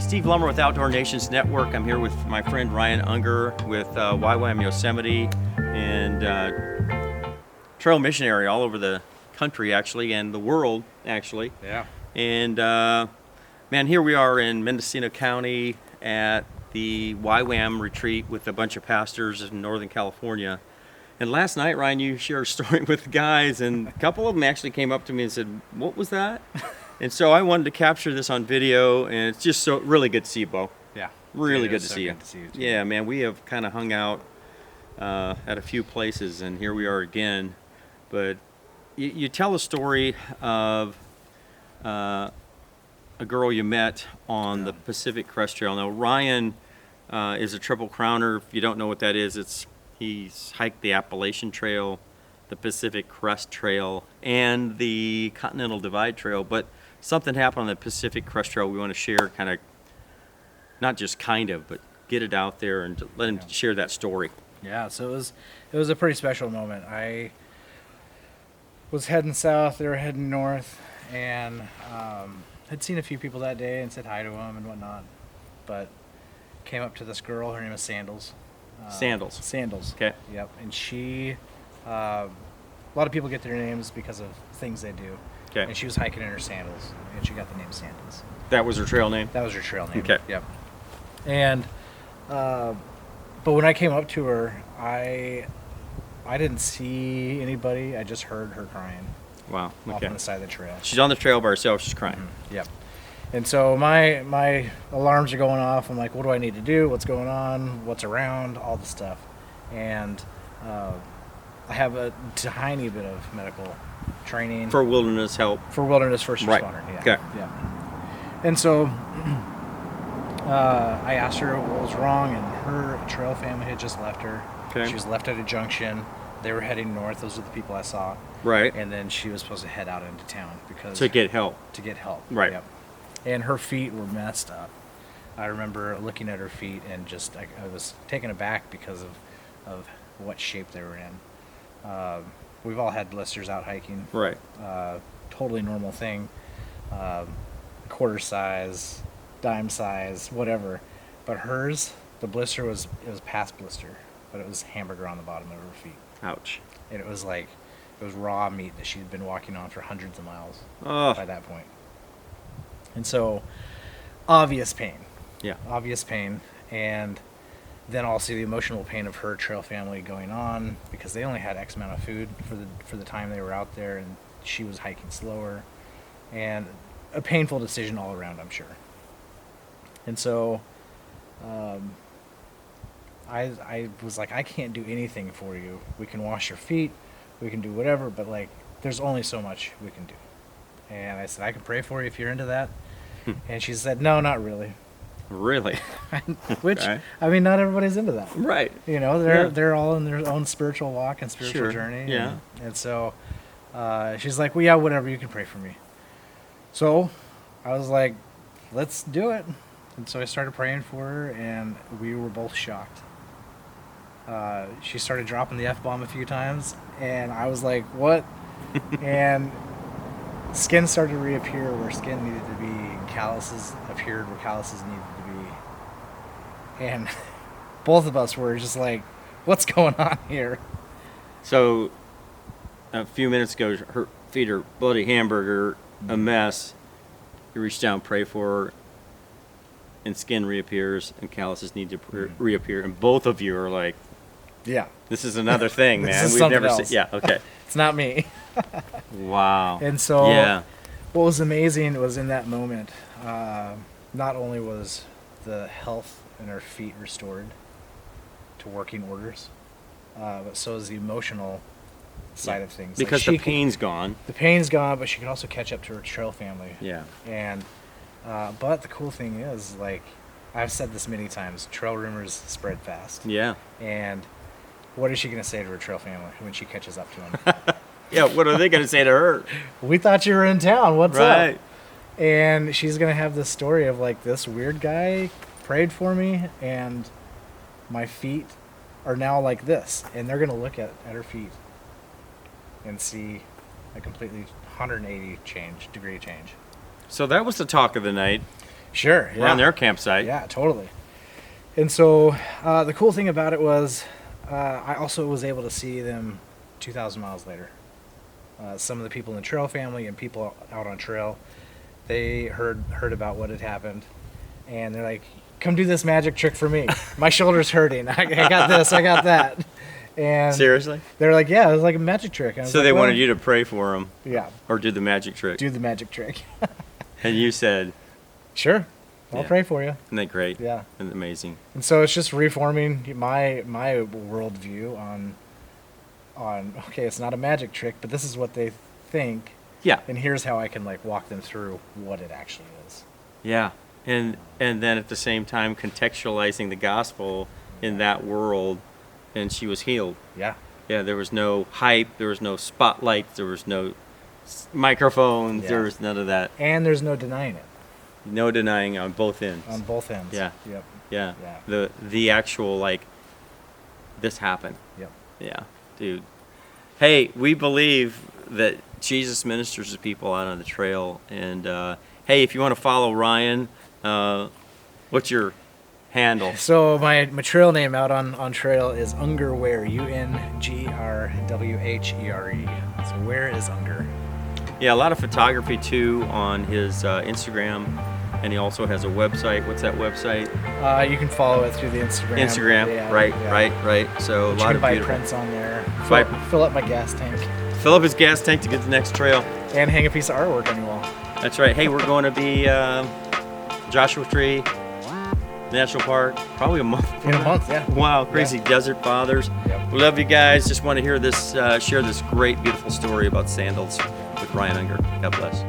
Steve Lummer with Outdoor Nations Network. I'm here with my friend Ryan Unger with YWAM Yosemite and trail missionary all over the country, actually, and the world, actually. Yeah. And man, here we are in Mendocino County at the YWAM retreat with a bunch of pastors in Northern California. And last night, Ryan, you shared a story with the guys, and a couple of them actually came up to me and said, "What was that?" And so I wanted to capture this on video, and it's just so really good to see you, Bo. Yeah. Really It good is to so see you. good to see you, too. Yeah, man, we have kind of hung out at a few places, and here we are again. But you tell a story of a girl you met on the Pacific Crest Trail. Now, Ryan is a Triple Crowner. If you don't know what that is, he's hiked the Appalachian Trail, the Pacific Crest Trail, and the Continental Divide Trail. But something happened on the Pacific Crest Trail we want to share, kind of, not just kind of, but get it out there and to let him share that story. Yeah, so it was a pretty special moment. I was heading south, they were heading north, and had seen a few people that day and said hi to them and whatnot. But came up to this girl, her name is Sandals. Sandals. Okay. Yep, and she, a lot of people get their names because of things they do. Okay. And she was hiking in her sandals, and she got the name Sandals. That was her trail name? That was her trail name. Okay. Yep. And, but when I came up to her, I didn't see anybody. I just heard her crying. Wow. Off Okay. on the side of the trail. She's on the trail by herself. She's crying. Mm-hmm. Yep. And so my alarms are going off. I'm like, what do I need to do? What's going on? What's around? All the stuff. And I have a tiny bit of medical training For wilderness help. for wilderness first Right. responder. Yeah. Okay. Yeah. And so I asked her what was wrong, and her trail family had just left her. Okay. She was left at a junction. They were heading north. Those are the people I saw. Right. And then she was supposed to head out into town because To get help. to get help. Right. Yep. And her feet were messed up. I remember looking at her feet and just I was taken aback because of what shape they were in. We've all had blisters out hiking. Right. Totally normal thing. Quarter size, dime size, whatever. But hers, the blister was past blister, but it was hamburger on the bottom of her feet. Ouch. And it was raw meat that she'd been walking on for hundreds of miles Oh. by that point. And so, obvious pain. Yeah. Obvious pain. And then also the emotional pain of her trail family going on because they only had X amount of food for the time they were out there, and she was hiking slower. And a painful decision all around, I'm sure. And so, I was like, I can't do anything for you. We can wash your feet, we can do whatever, but like, there's only so much we can do. And I said, I can pray for you if you're into that. And she said, no, not really. Really? Which, Okay. I mean, not everybody's into that. Right. You know, they're all in their own spiritual walk and spiritual Sure. journey. Yeah. And so she's like, well, yeah, whatever, you can pray for me. So I was like, let's do it. And so I started praying for her, and we were both shocked. She started dropping the F-bomb a few times, and I was like, what? And skin started to reappear where skin needed to be, and calluses appeared where calluses needed to be. And both of us were just like, what's going on here? So, a few minutes ago, her feet are bloody hamburger, a mess. You reach down, pray for her, and skin reappears, and calluses need to reappear. And both of you are like, Yeah. this is another thing, This man. is We've something never else. seen. Yeah, okay. It's not me. Wow. And so Yeah. what was amazing was in that moment, not only was the health in her feet restored to working orders, but so is the emotional side of things. Because Like the pain's gone. the pain's gone, but she could also catch up to her trail family. Yeah. And but the cool thing is, like, I've said this many times, trail rumors spread fast. Yeah. And what is she going to say to her trail family when she catches up to them? Yeah, what are they going to say to her? We thought you were in town. What's Right. up? And she's going to have this story of, like, this weird guy prayed for me, and my feet are now like this. And they're going to look at her feet and see a completely 180 degree change. So that was the talk of the night. Sure. We're on their campsite. Yeah, totally. And so the cool thing about it was I also was able to see them 2,000 miles later. Some of the people in the trail family and people out on trail, they heard about what had happened, and they're like, "Come do this magic trick for me. My shoulder's hurting. I got this. I got that." And Seriously? they're like, "Yeah, it was like a magic trick." And I was So like, they "Well, wanted you to pray for them yeah, or do the magic trick. do the magic trick." And you said, Sure, I'll Yeah. pray for you. isn't that great? Yeah. Isn't that amazing? And so it's just reforming my worldview on okay, it's not a magic trick, but this is what they think, Yeah. and here's how I can like walk them through what it actually is. Yeah. And then at the same time contextualizing the gospel in that world, and she was healed. Yeah. Yeah, there was no hype, there was no spotlight, there was no microphones, there Yeah. was none of that. And there's no denying it No denying on both ends. on both ends. Yeah. Yep. Yeah. Yeah. The actual like this happened. Yep. Yeah, dude. Hey, we believe that Jesus ministers to people out on the trail, and hey, if you want to follow Ryan, what's your handle? So my trail name out on trail is Ungerwhere, UNGRWHERE. So where is Unger? Yeah, a lot of photography too on his Instagram, and he also has a website. What's that website? You can follow it through the Instagram. Instagram. Yeah, Right, yeah. right. So a You lot can of buy beautiful. prints on there. Buy- Fill up my gas tank Fill up his gas tank to get to the next trail. and hang a piece of artwork on your wall. That's right. Hey, we're going to be Joshua Tree National Park, probably a month. In a month, yeah. Wow, crazy Desert Fathers. Yep. We love you guys. Just want to hear this, share this great, beautiful story about Sandals with Ryan Unger. God bless.